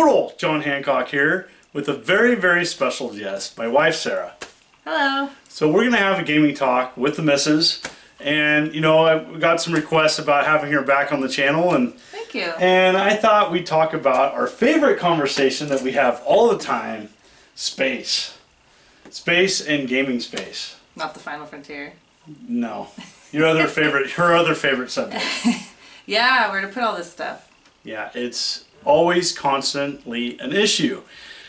Total John Hancock here with a very, very special guest, my wife Sarah. Hello. So we're going to have a gaming talk with the missus, and you know, I got some requests about having her back on the channel, and thank you. And I thought we'd talk about our favorite conversation that we have all the time: space and gaming space. Not the final frontier. No, her other favorite subject. Yeah, where to put all this stuff. Yeah, it's always constantly an issue.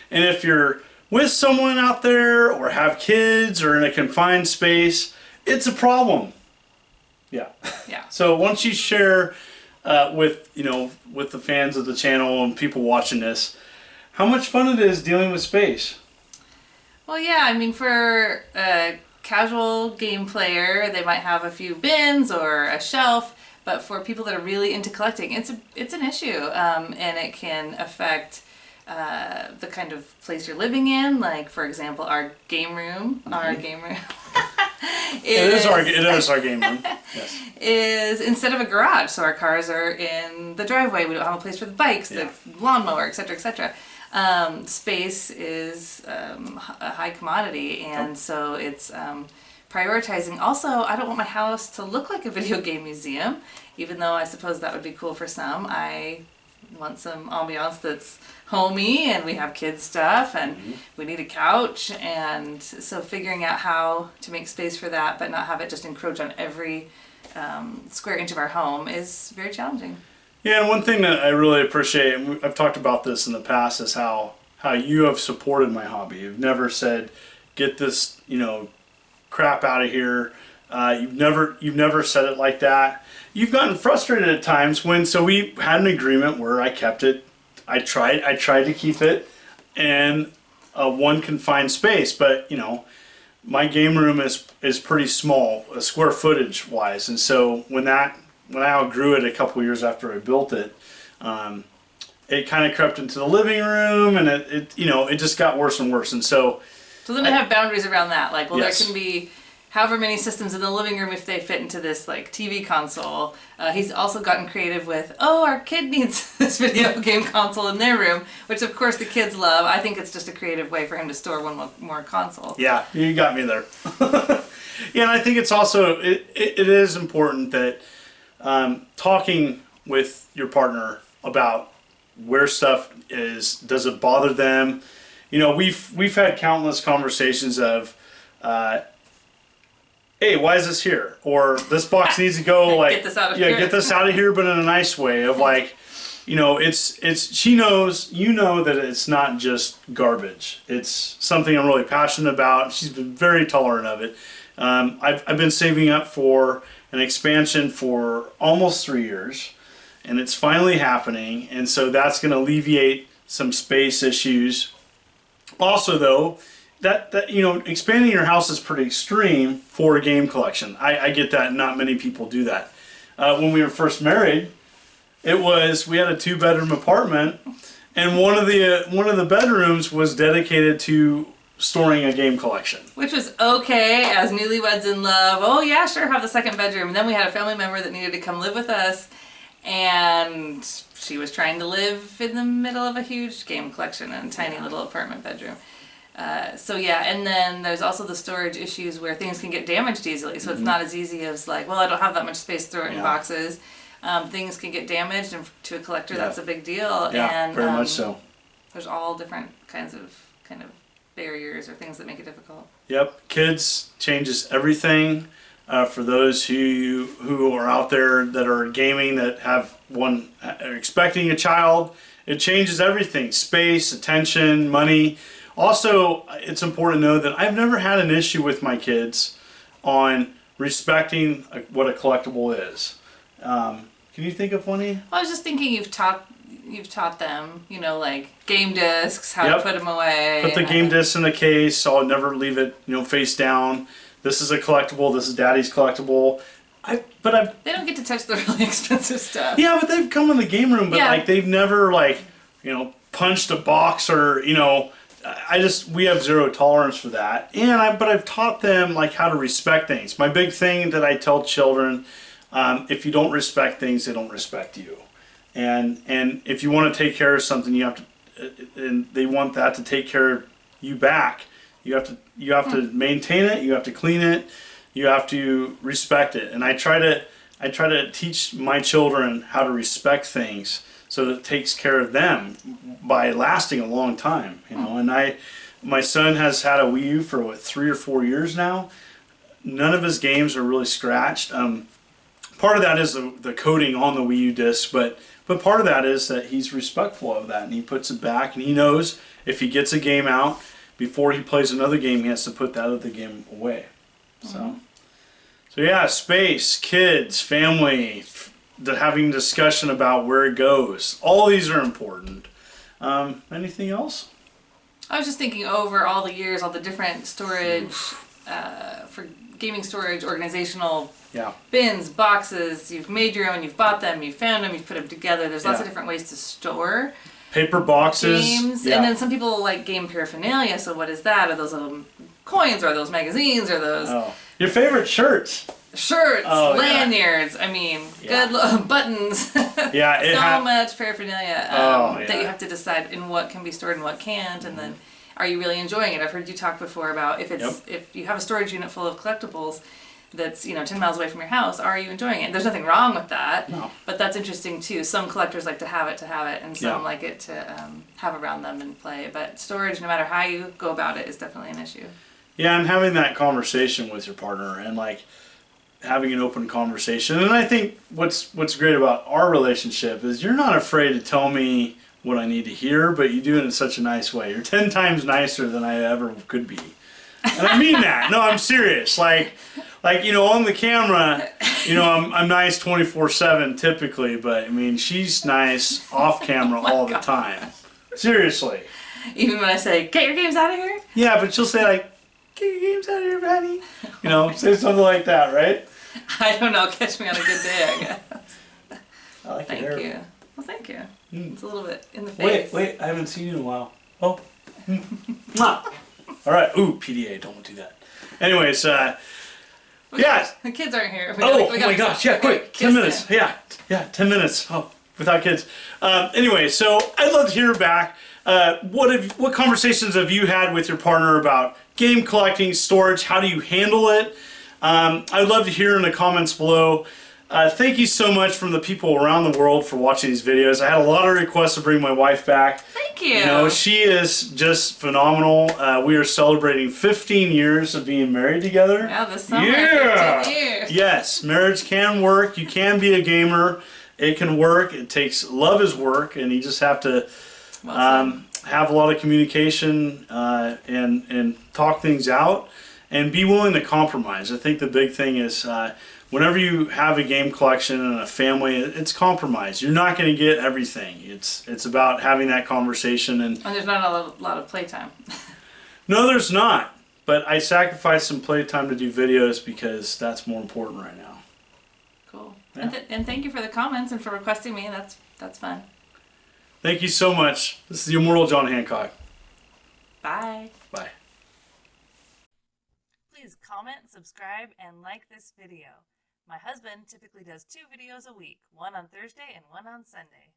And if you're with someone out there or have kids or in a confined space, it's a problem. Yeah. Yeah. So once you share with the fans of the channel and people watching this, how much fun it is dealing with space. Well, yeah, I mean, for a casual game player, they might have a few bins or a shelf. But for people that are really into collecting, it's an issue, and it can affect the kind of place you're living in. Like, for example, our game room. Our game room. It is our game room. Yes. Is instead of a garage, so our cars are in the driveway. We don't have a place for the bikes, the lawnmower, etc., etc. Space is a high commodity, and so it's prioritizing. Also, I don't want my house to look like a video game museum, even though I suppose that would be cool for some. I want some ambiance that's homey, and we have kids stuff, and we need a couch, and so figuring out how to make space for that but not have it just encroach on every square inch of our home is very challenging. Yeah, and one thing that I really appreciate, and I've talked about this in the past, is how you have supported my hobby. You've never said, get this, crap out of here. You've never said it like that. You've gotten frustrated at times so we had an agreement where I kept it. I tried to keep it in one confined space, but my game room is pretty small, square footage wise, and so when I outgrew it a couple years after I built it, it kind of crept into the living room, and it just got worse and worse, and so. So then we have boundaries around that. Like, well, yes. There can be however many systems in the living room if they fit into this like TV console. He's also gotten creative with, our kid needs this video game console in their room, which of course the kids love. I think it's just a creative way for him to store one more console. Yeah, you got me there. Yeah, and I think it's also, it is important that talking with your partner about where stuff is, does it bother them? We've had countless conversations of, hey, why is this here? Or this box needs to go, like, get this out of here. Get this out of here, but in a nice way of like, she knows, that it's not just garbage. It's something I'm really passionate about. She's been very tolerant of it. I've been saving up for an expansion for almost 3 years, and it's finally happening, and so that's going to alleviate some space issues. Also, though, that expanding your house is pretty extreme for a game collection. I get that. Not many people do that. When we were first married, we had a 2-bedroom apartment, and one of the bedrooms was dedicated to storing a game collection. Which was okay as newlyweds in love. Oh yeah, sure, have the second bedroom. And then we had a family member that needed to come live with us, and she was trying to live in the middle of a huge game collection in a tiny little apartment bedroom. So yeah, and then there's also the storage issues where things can get damaged easily. So it's not as easy as like, well, I don't have that much space, throw it in boxes. Things can get damaged, and to a collector, that's a big deal. Yeah, and, very much so. There's all different kinds of barriers or things that make it difficult. Yep, kids changes everything. For those who are out there that are gaming, that are expecting a child, it changes everything: space, attention, money. Also, it's important to know that I've never had an issue with my kids on respecting what a collectible is. Can you think of one? Well, I was just thinking you've taught them, like game discs, how to put them away. Put the game disc in the case. I'll never leave it, face down. This is a collectible. This is Daddy's collectible. They don't get to touch the really expensive stuff. Yeah, but they've come in the game room, but they've never punched a box or we have zero tolerance for that. But I've taught them how to respect things. My big thing that I tell children, if you don't respect things, they don't respect you. And if you want to take care of something, you have to and they want that to take care of you back. You have to maintain it. You have to clean it. You have to respect it. And I try to teach my children how to respect things so that it takes care of them by lasting a long time. You know, and my son has had a Wii U for what, 3 or 4 years now. None of his games are really scratched. Part of that is the coating on the Wii U disc, but part of that is that he's respectful of that, and he puts it back, and he knows if he gets a game out before he plays another game, he has to put that other game away. So yeah, space, kids, family, having discussion about where it goes. All these are important. Anything else? I was just thinking over all the years, all the different storage for gaming storage, organizational bins, boxes. You've made your own, you've bought them, you've found them, you've put them together. There's lots of different ways to store paper boxes. Games. And then some people like game paraphernalia. So what is that? Are those little coins? Or are those magazines? Or those... Oh. Your favorite shirts. Shirts, lanyards, I mean, good buttons. So much paraphernalia that you have to decide in what can be stored and what can't, and then are you really enjoying it? I've heard you talk before about if you have a storage unit full of collectibles that's 10 miles away from your house, are you enjoying it? There's nothing wrong with that, but that's interesting too. Some collectors like to have it, and some like it to have around them and play. But storage, no matter how you go about it, is definitely an issue. Yeah, and having that conversation with your partner and like having an open conversation. And I think what's great about our relationship is you're not afraid to tell me what I need to hear, but you do it in such a nice way. You're 10 times nicer than I ever could be. And I mean that. No, I'm serious. Like on the camera, I'm nice 24/7 typically, but I mean, she's nice off camera all the time. Seriously. Even when I say, get your games out of here? Yeah, but she'll say like, get your games out of here, Patty. Say something like that, right? I don't know. Catch me on a good day, I guess. I like Thank you. Well, thank you. It's a little bit in the face. Wait. I haven't seen you in a while. Oh. All right. Ooh, PDA. Don't do that. Anyways, The kids aren't here. Oh my gosh. Yeah, quick. 10 minutes. Yeah, 10 minutes. Oh, without kids. Anyway, so I'd love to hear back. What conversations have you had with your partner about game collecting, storage? How do you handle it? I'd love to hear in the comments below. Thank you so much from the people around the world for watching these videos. I had a lot of requests to bring my wife back. Thank you. She is just phenomenal. We are celebrating 15 years of being married together. Yeah, this summer. Yeah. 15 years. Yes, marriage can work. You can be a gamer. It can work. It takes love is work, and you just have to have a lot of communication and talk things out and be willing to compromise. I think the big thing is whenever you have a game collection and a family, it's compromise. You're not going to get everything. It's about having that conversation. And there's not a lot of playtime. No, there's not. But I sacrifice some playtime to do videos because that's more important right now. Cool. Yeah. And thank you for the comments and for requesting me. That's fun. Thank you so much. This is the Immortal John Hancock. Bye. Bye. Please comment, subscribe, and like this video. My husband typically does 2 videos a week, one on Thursday and one on Sunday.